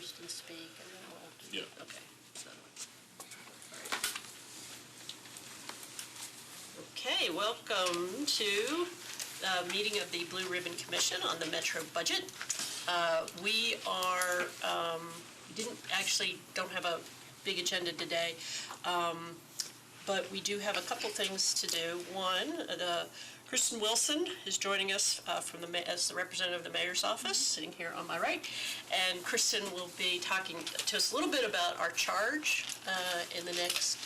Kristen speak, and then we'll do. Yeah. Okay, so, all right. Okay, welcome to the meeting of the Blue Ribbon Commission on the Metro budget. We are, don't have a big agenda today, but we do have a couple things to do. One, Kristen Wilson is joining us as the representative of the mayor's office, sitting here on my right. And Kristen will be talking to us a little bit about our charge in the next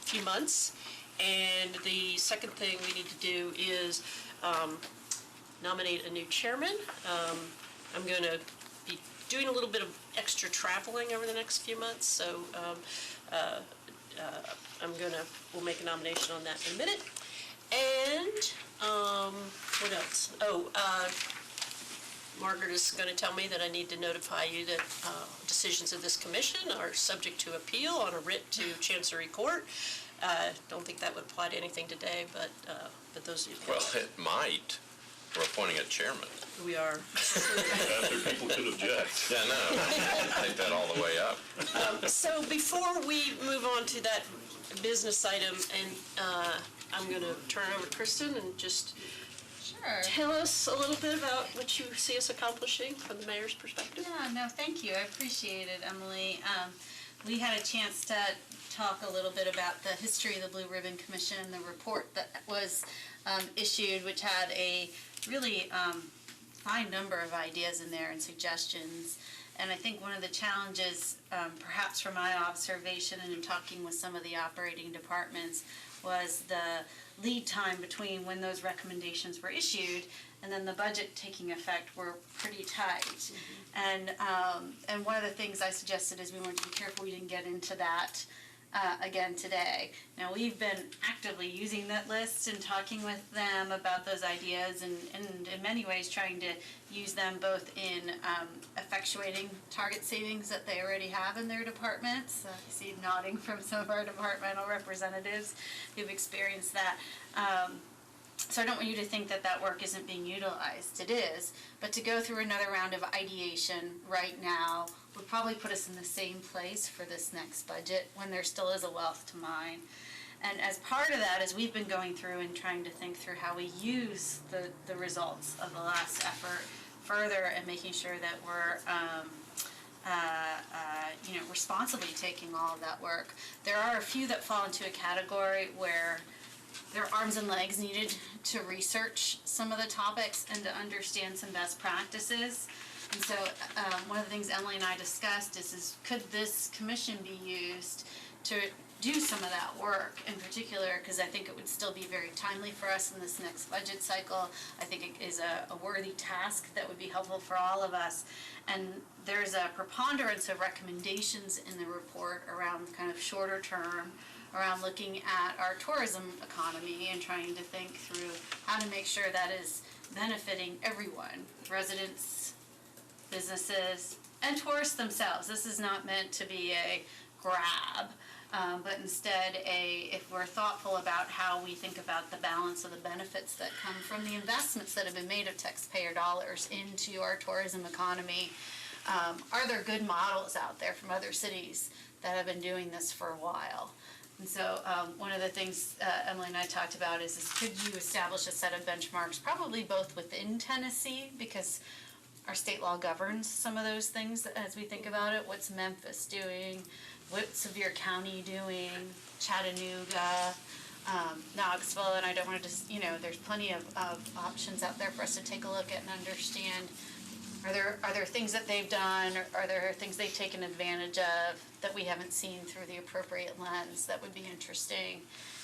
few months. And the second thing we need to do is nominate a new chairman. I'm going to be doing a little bit of extra traveling over the next few months, so we'll make a nomination on that in a minute. And what else? Margaret is going to tell me that I need to notify you that decisions of this commission are subject to appeal on a writ to Chancery Court. Don't think that would apply to anything today, but those of you. Well, it might. We're appointing a chairman. We are. After people could object. Yeah, no, take that all the way up. So before we move on to that business item, and I'm going to turn it over to Kristen and just tell us a little bit about what you see us accomplishing from the mayor's perspective. Yeah, no, thank you. I appreciate it, Emily. We had a chance to talk a little bit about the history of the Blue Ribbon Commission, the report that was issued, which had a really fine number of ideas in there and suggestions. And I think one of the challenges, perhaps from my observation and in talking with some of the operating departments, was the lead time between when those recommendations were issued and then the budget taking effect were pretty tight. Mm-hmm. And one of the things I suggested is we wanted to be careful we didn't get into that again today. Now, we've been actively using that list and talking with them about those ideas and in many ways trying to use them both in effectuating target savings that they already have in their departments. I see nodding from some of our departmental representatives who've experienced that. So I don't want you to think that that work isn't being utilized. It is, but to go through another round of ideation right now would probably put us in the same place for this next budget when there still is a wealth to mine. And as part of that, as we've been going through and trying to think through how we use the results of the last effort further and making sure that we're responsibly taking all of that work, there are a few that fall into a category where there are arms and legs needed to research some of the topics and to understand some best practices. And so one of the things Emily and I discussed is could this commission be used to do some of that work in particular, because I think it would still be very timely for us in this next budget cycle. I think it is a worthy task that would be helpful for all of us. And there's a preponderance of recommendations in the report around kind of shorter term, around looking at our tourism economy and trying to think through how to make sure that is benefiting everyone, residents, businesses, and tourists themselves. This is not meant to be a grab, but instead if we're thoughtful about how we think about the balance of the benefits that come from the investments that have been made of taxpayer dollars into our tourism economy, are there good models out there from other cities that have been doing this for a while? And so one of the things Emily and I talked about is could you establish a set of benchmarks, probably both within Tennessee, because our state law governs some of those things as we think about it. What's Memphis doing? What's Sevier County doing? Chattanooga, Knoxville, and I don't want to just, there's plenty of options out there for us to take a look at and understand. Are there things that they've done, or are there things they've taken advantage of that we haven't seen through the appropriate lens that would be interesting?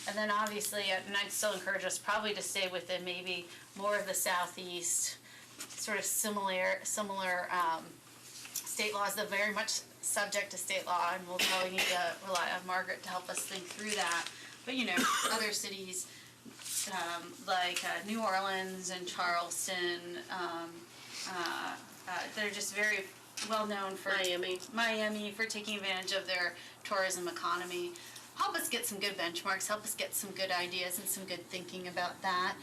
And then obviously, and I'd still encourage us probably to stay within maybe more of the southeast, sort of similar state laws that are very much subject to state law, and we'll probably need to rely on Margaret to help us think through that. But other cities like New Orleans and Charleston, they're just very well known for Miami for taking advantage of their tourism economy. Help us get some good benchmarks, help us get some good ideas and some good thinking about that.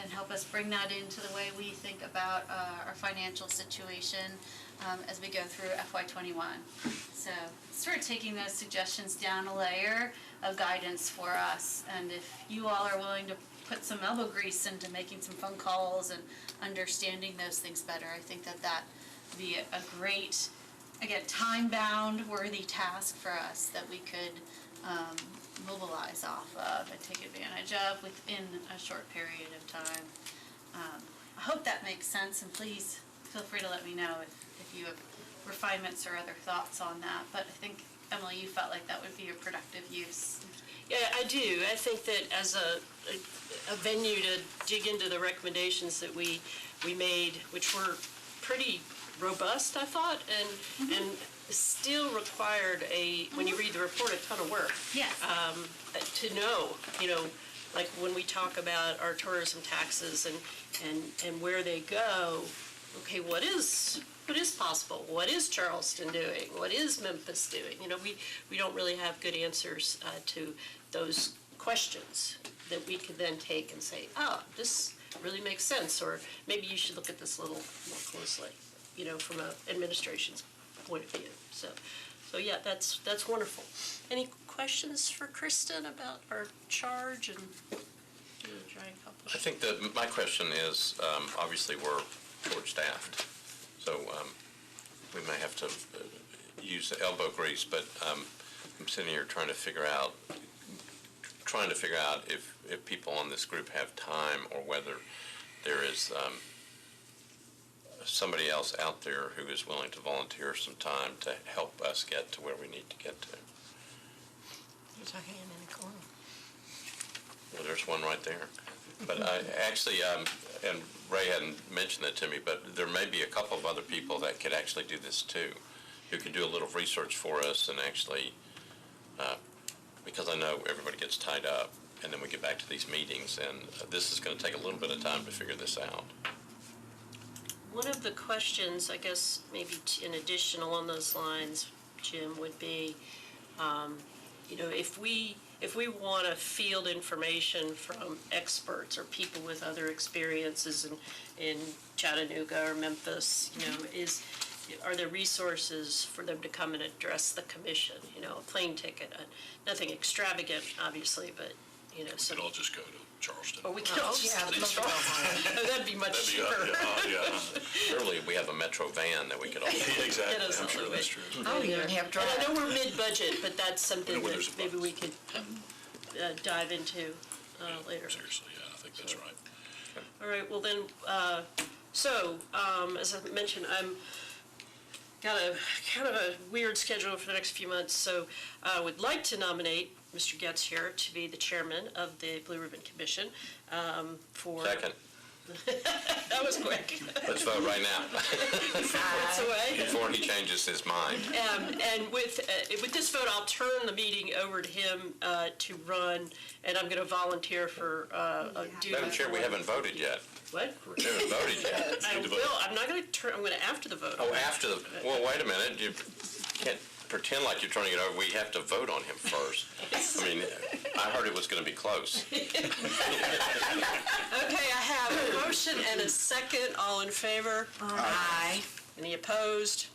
and help us bring that into the way we think about our financial situation as we go through FY21. So sort of taking those suggestions down a layer of guidance for us. And if you all are willing to put some elbow grease into making some phone calls and understanding those things better, I think that would be a great, again, time-bound, worthy task for us that we could mobilize off of and take advantage of within a short period of time. I hope that makes sense, and please feel free to let me know if you have refinements or other thoughts on that. But I think, Emily, you felt like that would be a productive use. Yeah, I do. I think that as a venue to dig into the recommendations that we made, which were pretty robust, I thought, and still required when you read the report, a ton of work. Yes. To know, like when we talk about our tourism taxes and where they go, okay, what is possible? What is Charleston doing? What is Memphis doing? We don't really have good answers to those questions that we could then take and say, oh, this really makes sense, or maybe you should look at this a little more closely, from an administration's point of view. So yeah, that's wonderful. Any questions for Kristen about our charge and try and accomplish? I think that my question is, obviously we're short-staffed, so we may have to use the elbow grease, but I'm sitting here trying to figure out if people on this group have time, or whether there is somebody else out there who is willing to volunteer some time to help us get to where we need to get to. There's a hand in the corner. Well, there's one right there. But I actually, and Ray hadn't mentioned that to me, but there may be a couple of other people that could actually do this too, who can do a little research for us and actually, because I know everybody gets tied up, and then we get back to these meetings, and this is going to take a little bit of time to figure this out. One of the questions, I guess, maybe in addition along those lines, Jim, would be, if we want to field information from experts or people with other experiences in Chattanooga or Memphis, are there resources for them to come and address the commission? A plane ticket, nothing extravagant, obviously, but We could all just go to Charleston. Or we could all just that'd be much cheaper. Surely we have a Metro van that we could all. Exactly, Get us I'm all sure the that's way. true. Oh, you don't have And I know we're mid-budget, but that's something When that there's a maybe bus. we could dive into later. Seriously, yeah, I think that's right. All right, well then, as I mentioned, I'm got a kind of a weird schedule for the next few months, so I would like to nominate Mr. Getz here to be the chairman of the Blue Ribbon Commission for... Second. That was quick. Let's vote right now. It's away. Before he changes his mind. And with this vote, I'll turn the meeting over to him to run, and I'm going to volunteer for duty. Madam Chair, we haven't voted yet. What? We haven't voted yet. I will. I'm not going to turn. I'm going to after the vote. Oh, after the, well, wait a minute. You can't pretend like you're turning it over. We have to vote on him first. I mean, I heard it was going to be close. Okay, I have a motion and a second. All in favor? Aye. Any opposed?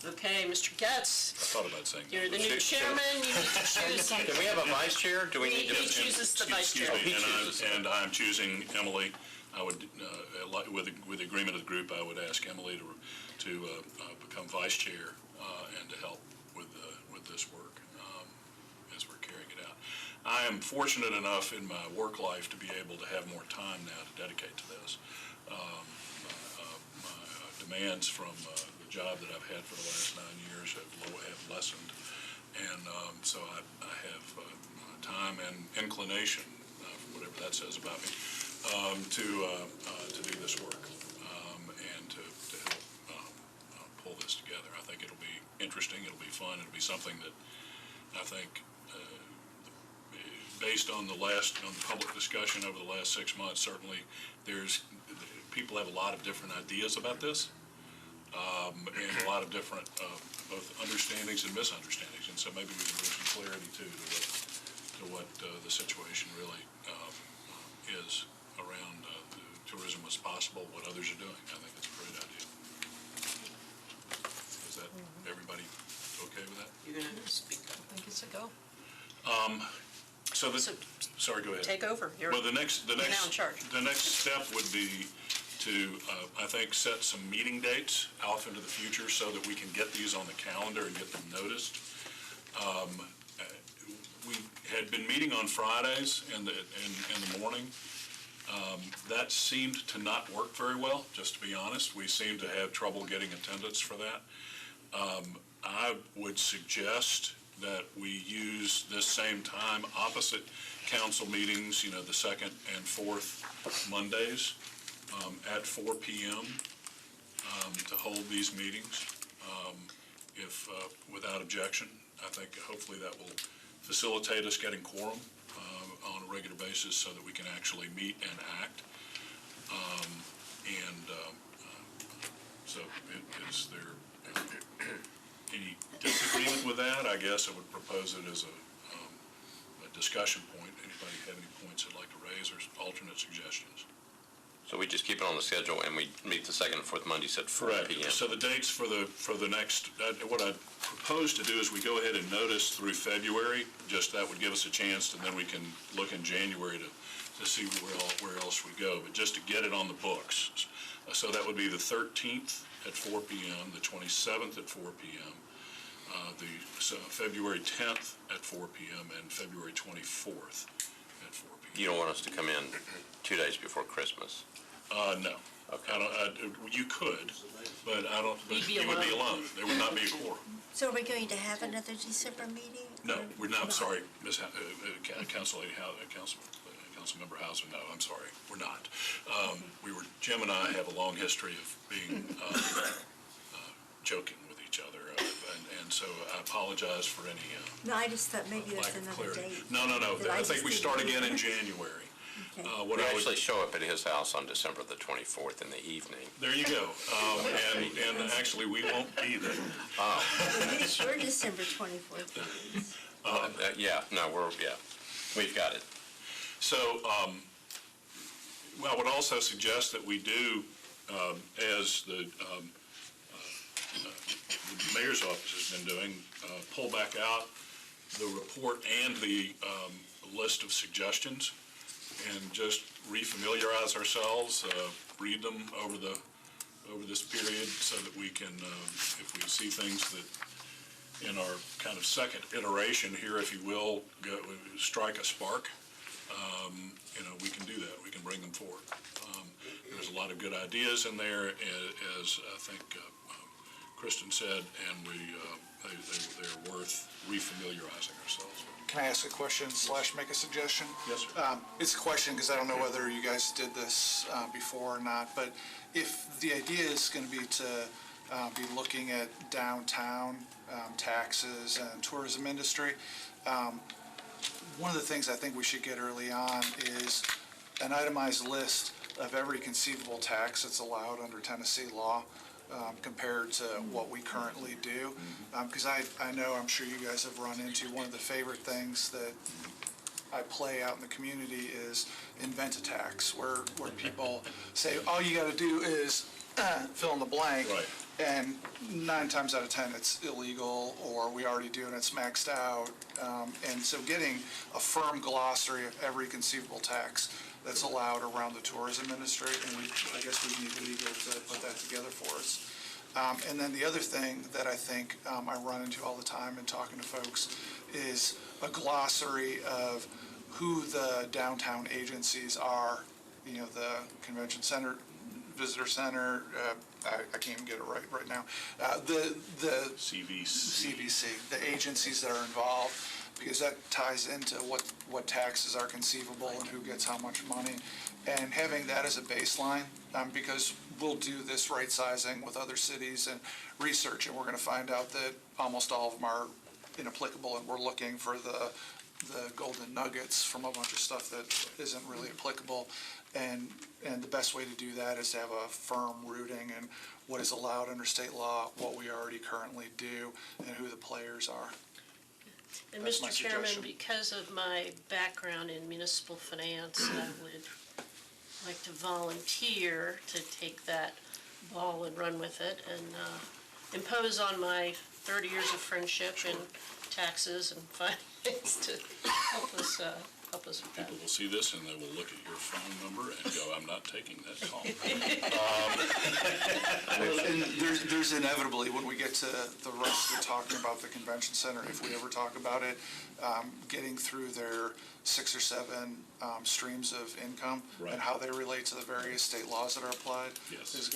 Okay, Mr. Getz, I thought about saying. you're the new chairman. You need to choose. Can we have a vice chair? Do we need He to? chooses the vice chair. Excuse me, He chooses. and I'm choosing Emily. I would, with the agreement of the group, I would ask Emily to become vice chair and to help with this work as we're carrying it out. I am fortunate enough in my work life to be able to have more time now to dedicate to this. My demands from the job that I've had for the last 9 years have lessened, and so I have time and inclination, whatever that says about me, to do this work and to help pull this together. I think it'll be interesting, it'll be fun, it'll be something that I think, based on the public discussion over the last 6 months, certainly people have a lot of different ideas about this, and a lot of different both understandings and misunderstandings, and so maybe we can bring some clarity to what the situation really is around the tourism as possible, what others are doing. I think it's a great idea. Is that, everybody okay with that? You're going to speak up. I think it's a go. So So sorry, go ahead. take over. You're Well, now in charge. the next step would be to, I think, set some meeting dates off into the future so that we can get these on the calendar and get them noticed. We had been meeting on Fridays in the morning. That seemed to not work very well, just to be honest. We seemed to have trouble getting attendance for that. I would suggest that we use this same time opposite council meetings, the second and fourth Mondays at 4 p.m. To hold these meetings, if without objection. I think hopefully that will facilitate us getting quorum on a regular basis so that we can actually meet and act. So is there any disagreement with that? I guess I would propose it as a discussion point. Anybody have any points they'd like to raise or alternate suggestions? So we just keep it on the schedule and we meet the second and fourth Mondays at 4 Correct. p.m. So the dates for the next, what I propose to do is we go ahead and notice through February, just that would give us a chance, and then we can look in January to see where else we go, but just to get it on the books. So that would be the 13th at 4 p.m., the 27th at 4 p.m., February 10th at 4 p.m., and February 24th at 4 p.m. You don't want us to come in 2 days before Christmas? No. Okay. I don't, you could, but I don't, but You'd be you would be alone. alone. There would not be a quorum. So are we going to have another December meeting? No, we're not, I'm sorry, Ms. Councilmember Hauser, no, I'm sorry, we're not. Jim and I have a long history of being joking with each other, and so I apologize for any No, I just thought maybe lack that's of another clarity. date. No, that I think just we didn't start know. again in January. Okay. What We I would, actually show up at his house on December the 24th in the evening. there you go, and actually, we won't be there. We're December 24th. meetings. We've got it. So, I would also suggest that we do, as the mayor's office has been doing, pull back out the report and the list of suggestions, and just refamiliarize ourselves, read them over this period, so that we can, if we see things that in our kind of second iteration here, if you will, strike a spark, we can do that. We can bring them forward. There's a lot of good ideas in there, as I think Kristen said, and they're worth refamiliarizing ourselves with. Can I ask a question / make a suggestion? Yes, sir. It's a question because I don't know whether you guys did this before or not, but if the idea is going to be be looking at downtown taxes and tourism industry, one of the things I think we should get early on is an itemized list of every conceivable tax that's allowed under Tennessee law. Compared to what we currently do. Because I know, I'm sure you guys have run into, one of the favorite things that I play out in the community is invent a tax, where people say, all you got to do is fill in the blank. Right. And 9 times out of 10, it's illegal, or we already do and it's maxed out. And so getting a firm glossary of every conceivable tax that's allowed around the tourism industry, and I guess we need legal to put that together for us. And then the other thing that I think I run into all the time in talking to folks is a glossary of who the downtown agencies are, the convention center, visitor center, I can't even get it right now, the CVC, the agencies that are involved, because that ties into what taxes are conceivable and who gets how much money. And having that as a baseline, because we'll do this right sizing with other cities and research, and we're going to find out that almost all of them are inapplicable, and we're looking for the golden nuggets from a bunch of stuff that isn't really applicable. And the best way to do that is to have a firm rooting in what is allowed under state law, what we already currently do, and who the players are. And That's my Mr. Chairman, suggestion. because of my background in municipal finance, I would like to volunteer to take that ball and run with it and impose on my 30 years of friendship and taxes and finance to help us with that. People will see this and they will look at your phone number and go, I'm not taking that call. And there's inevitably, when we get to the rest of talking about the convention center, if we ever talk about it, getting through their 6 or 7 streams of income Right. and how they relate to the various state laws that are applied Yes. it's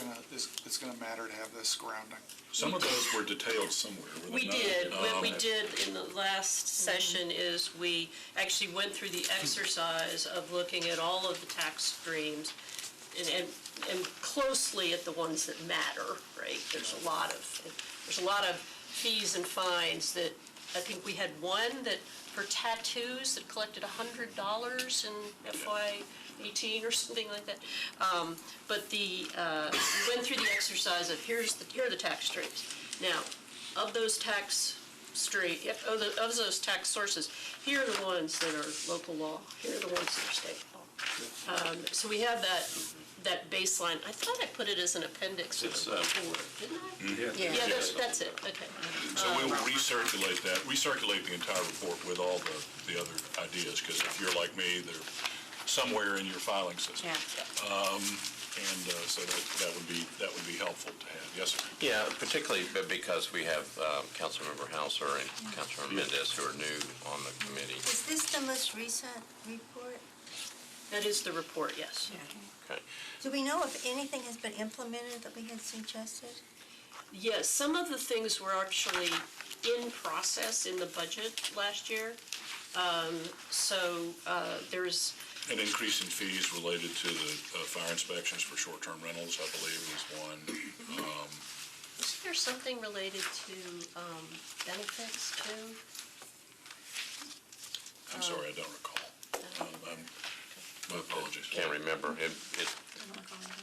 gonna matter to have this grounding. Some of those were detailed somewhere, were they We not? did. What we did in the last session is we actually went through the exercise of looking at all of the tax streams and closely at the ones that matter, right? There's a lot of fees and fines that, I think we had one that, for tattoos, that collected $100 in FY 18 or something like that. But we went through the exercise of here are the tax streams. Now, of those tax of those tax sources, here are the ones that are local law, here are the ones that are state law. So we have that baseline. I thought I put it as an appendix to the report, didn't I? Yeah, that's it, okay. So we will recirculate that, recirculate the entire report with all the other ideas, because if you're like me, they're somewhere in your filing system. And so that would be helpful to have. Yes, sir? Yeah, particularly because we have Councilmember Hauser and Councilmember Mendez who are new on the committee. Is this the most recent report? That is the report, yes. Okay. Do we know if anything has been implemented that we had suggested? Yes, some of the things were actually in process in the budget last year. There's An increase in fees related to the fire inspections for short-term rentals, I believe, is one. is there something related to benefits too? I'm sorry, I don't recall. My apologies. Can't remember.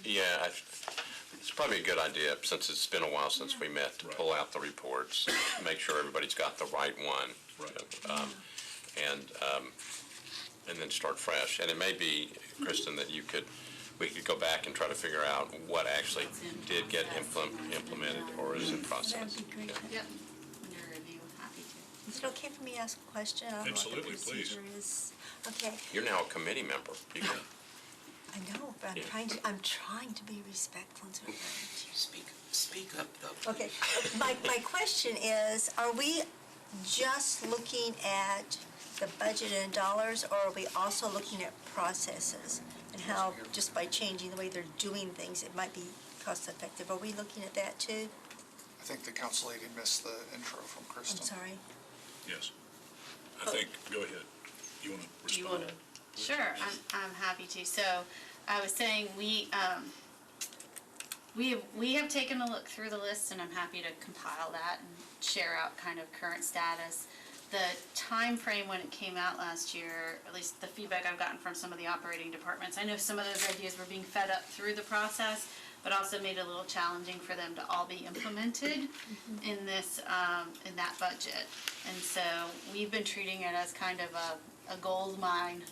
It's probably a good idea, since it's been a while since we met, to pull out the reports, make sure everybody's got the right one. Right. And then start fresh. And it may be, Kristen, that we could go back and try to figure out what actually did get implemented or is in process. That'd be great. Yep. Under review, happy to. Is it okay for me to ask a question? I don't know what the Absolutely, please. procedure is. Okay, You're now a committee member. You can- I know, but Yeah. I'm trying to be respectful and so Speak up, though. Okay, my question is, are we just looking at the budget in dollars, or are we also looking at processes and how, just by changing the way they're doing things, it might be cost effective? Are we looking at that too? I think the council lady missed the intro from I'm Kristen. sorry. Yes. I think, go ahead. You want to respond? Do you want to? Sure, I'm happy to. So I was saying we have taken a look through the list, and I'm happy to compile that and share out kind of current status. The time frame when it came out last year, at least the feedback I've gotten from some of the operating departments, I know some of those ideas were being fed up through the process, but also made it a little challenging for them to all be implemented in this in that budget. And so we've been treating it as kind of a gold mine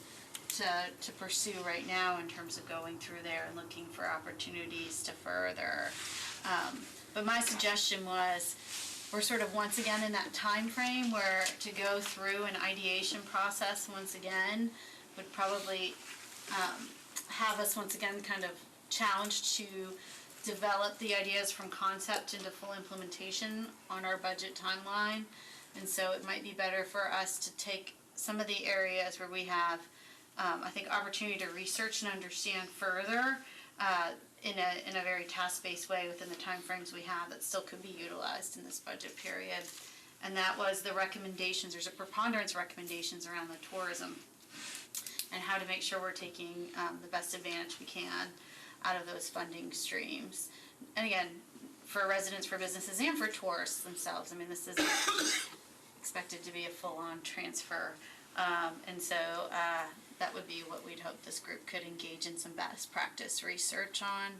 to pursue right now in terms of going through there and looking for opportunities to further. But my suggestion was, we're sort of once again in that time frame where to go through an ideation process once again would probably have us once again kind of challenged to develop the ideas from concept into full implementation on our budget timeline. And so it might be better for us to take some of the areas where we have I think opportunity to research and understand further in a very task-based way within the timeframes we have that still could be utilized in this budget period. And that was the recommendations. There's a preponderance of recommendations around the tourism and how to make sure we're taking the best advantage we can out of those funding streams. And again, for residents, for businesses, and for tourists themselves. I mean, this isn't expected to be a full-on transfer. And so that would be what we'd hope this group could engage in some best practice research on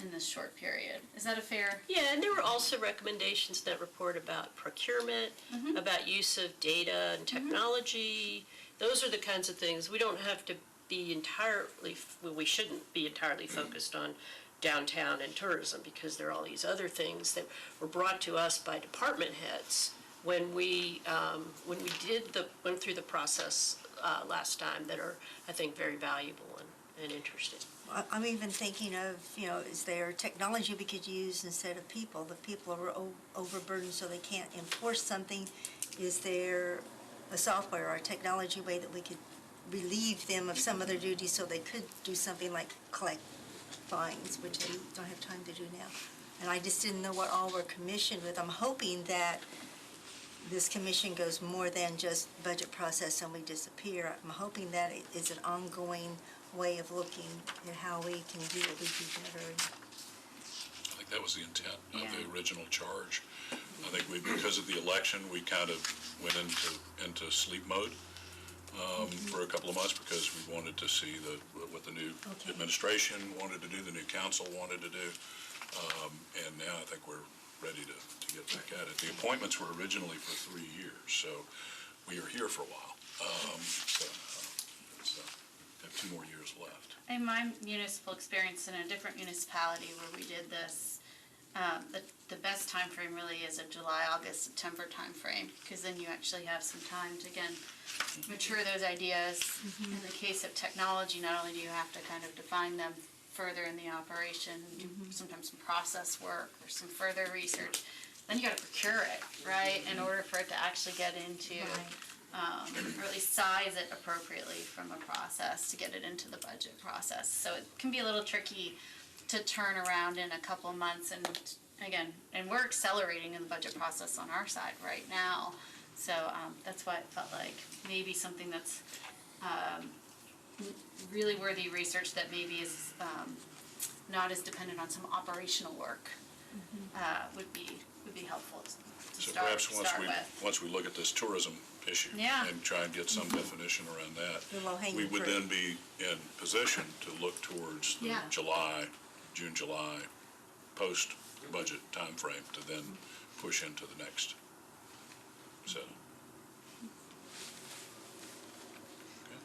in this short period. Is that a fair? Yeah, and there were also recommendations in that report about procurement, about use of data and technology. Those are the kinds of things. We don't have to be entirely, well, we shouldn't be entirely focused on downtown and tourism, because there are all these other things that were brought to us by department heads when we went through the process last time, that are, I think, very valuable and interesting. I'm even thinking of, is there technology we could use instead of people? The people are overburdened so they can't enforce something. Is there a software or a technology way that we could relieve them of some of their duties so they could do something like collect fines, which they don't have time to do now? And I just didn't know what all we're commissioned with. I'm hoping that this commission goes more than just budget process and we disappear. I'm hoping that it is an ongoing way of looking at how we can do what we do better. I think that was the intent of Yeah. the original charge. I think because of the election, we kind of went into sleep mode for a couple of months, because we wanted to see what the new Okay. administration wanted to do, the new council wanted to do. And now I think we're ready to get back at it. The appointments were originally for 3 years, so we are here for a while. Have 2 more years left. In my municipal experience in a different municipality where we did this, the best time frame really is a July, August, September time frame, because then you actually have some time to, again, mature those ideas. In the case of technology, not only do you have to kind of define them further in the operation, do sometimes some process work or some further research, then you got to procure it, right, in order for it to actually get into, or at least size it appropriately from a process to get it into the budget process. So it can be a little tricky to turn around in a couple months, and again, and we're accelerating in the budget process on our side right now. So that's why it felt like maybe something that's really worthy research that maybe is not as dependent on some operational work would be helpful to So start perhaps with. once we look at this tourism issue Yeah. and try and get some definition around that, The low-hanging we would fruit. then be in position to look towards the Yeah. June, July, post-budget timeframe to then push into the next set. Okay.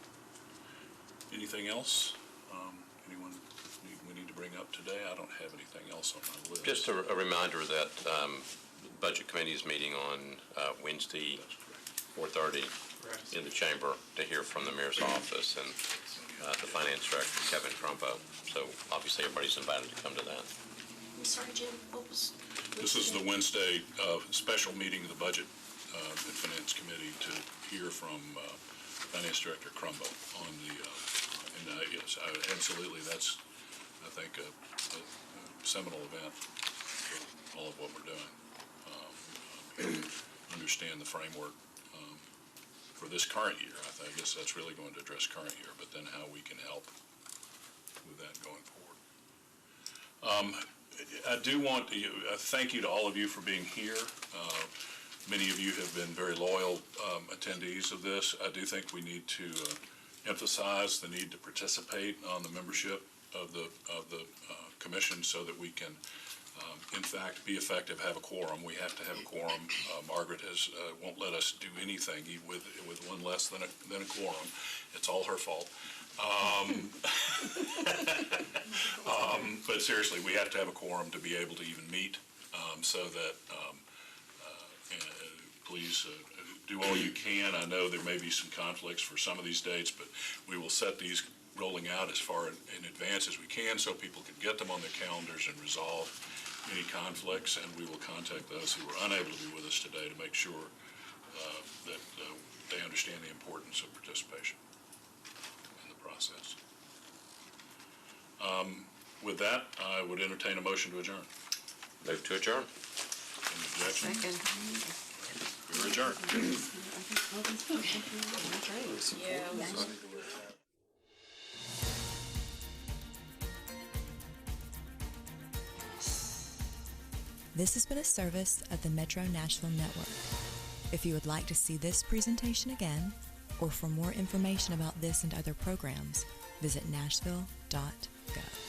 Anything else? Anyone we need to bring up today? I don't have anything else on my list. Just a reminder that Budget Committee is meeting on Wednesday, 4:30 in the chamber to hear from the mayor's office and the finance director, Kevin Crumpo. So obviously everybody's invited to come to that. I'm sorry, Jim, what was? This is the Wednesday special meeting of the Budget and Finance Committee to hear from Finance Director Crumbo on the, yes, absolutely, that's, I think, a seminal event for all of what we're doing. Understand the framework for this current year. I guess that's really going to address current year, but then how we can help with that going forward. I do want to thank you to all of you for being here. Many of you have been very loyal attendees of this. I do think we need to emphasize the need to participate on the membership of the commission so that we can, in fact, be effective, have a quorum. We have to have a quorum. Margaret won't let us do anything with one less than a quorum. It's all her fault. But seriously, we have to have a quorum to be able to even meet, so that please do all you can. I know there may be some conflicts for some of these dates, but we will set these rolling out as far in advance as we can so people can get them on their calendars and resolve any conflicts, and we will contact those who were unable to be with us today to make sure that they understand the importance of participation in the process. With that, I would entertain a motion to adjourn. Move to adjourn. Any objection? Second. We're adjourned. This has been a service of the Metro Nashville Network. If you would like to see this presentation again, or for more information about this and other programs, visit nashville.gov.